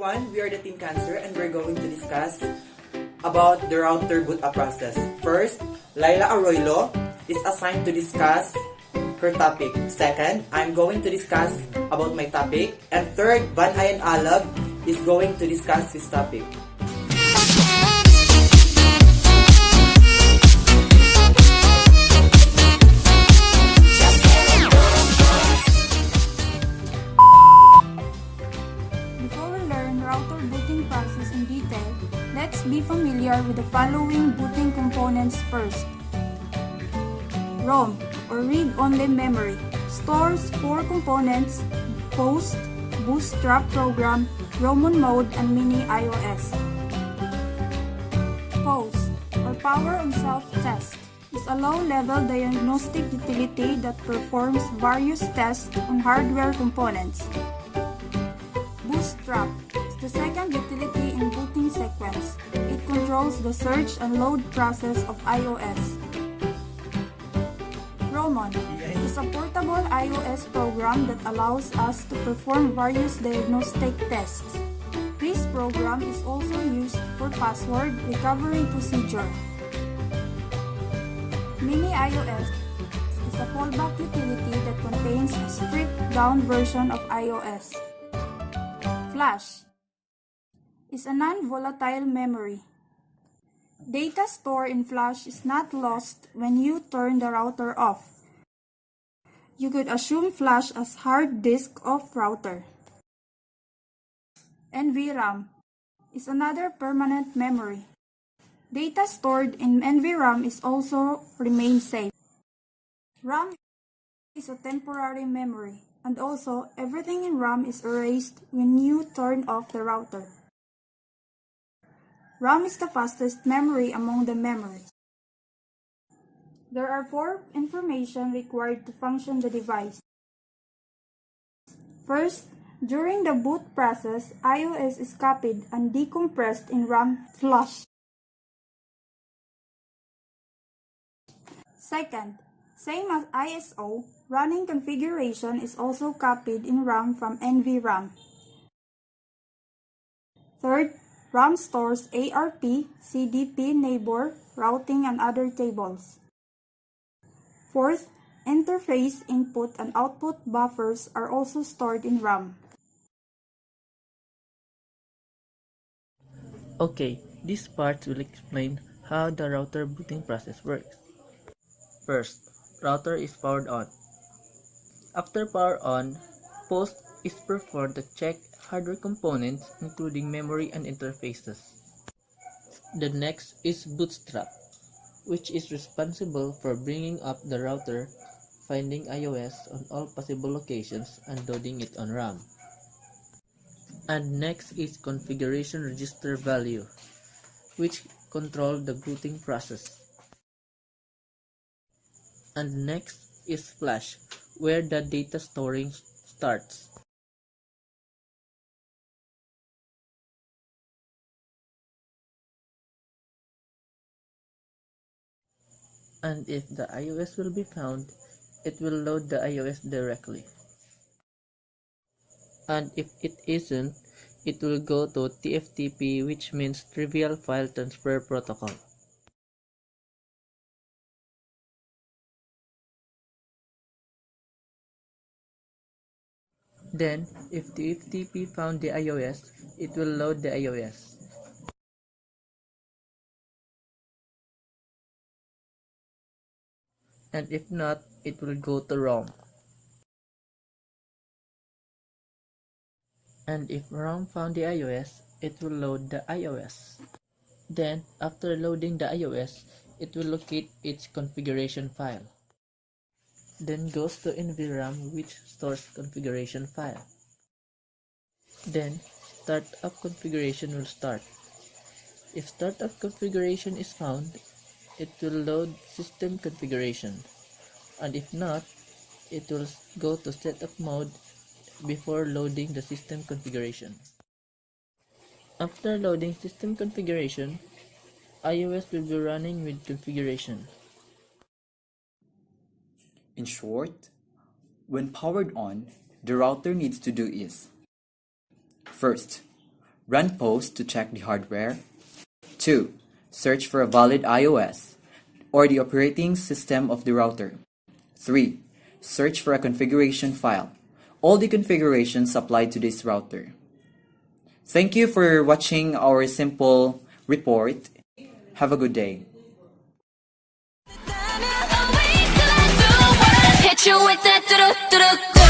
everyone, we are the Team Cancer and we're going to discuss about the router boot up process. First, Laila Arroyo is assigned to discuss her topic. Second, I'm going to discuss about my topic. And third, Van Ayan Alag is going to discuss his topic. Let's be familiar with the following booting components first. ROM, or read-only memory, stores 4 components: Post, Bootstrap program, ROMMON mode, and mini iOS. Post, or power on self-test, is a low-level diagnostic utility that performs various tests on hardware components. Bootstrap is the second utility in booting sequence. It controls the search and load process of iOS. ROMMON is a portable iOS program that allows us to perform various diagnostic tests. This program is also used for password recovery procedure. Mini iOS is a fallback utility that contains a stripped-down version of iOS. Flash is a non-volatile memory. Data stored in flash is not lost when you turn the router off. You could assume flash as hard disk of router. NVRAM is another permanent memory. Data stored in NVRAM is also remain safe. RAM is a temporary memory, and also everything in RAM is erased when you turn off the router. RAM is the fastest memory among the memories. There are 4 information required to function the device. First, during the boot process, iOS is copied and decompressed in RAM flash. Second, same as ISO, running configuration is also copied in RAM from NVRAM. Third, RAM stores ARP, CDP neighbor, routing, and other tables. Fourth, interface input and output buffers are also stored in RAM. Okay, this part will explain how the router booting process works. First, router is powered on. After power on, post is performed to check hardware components including memory and interfaces. The next is Bootstrap, which is responsible for bringing up the router, finding iOS on all possible locations, and loading it on RAM. And next is configuration register value, which control the booting process. And next is flash, where the data storing starts. And if the iOS will be found, it will load the iOS directly. And if it isn't, it will go to TFTP, which means Trivial File Transfer Protocol. Then, if TFTP found the iOS, it will load the iOS. And if not, it will go to ROM. And if ROM found the iOS, it will load the iOS. Then, after loading the iOS, it will locate its configuration file. Then goes to NVRAM, which stores configuration file. Then, startup configuration will start. If startup configuration is found, it will load system configuration, and if not, it will go to setup mode before loading the system configuration. After loading system configuration, iOS will be running with configuration. In short, when powered on, the router needs to do is: first, Run post to check the hardware. 2. Search for a valid iOS or the operating system of the router. 3. Search for a configuration file. All the configurations apply to this router. Thank you for watching our simple report. Have a good day. Hit you with that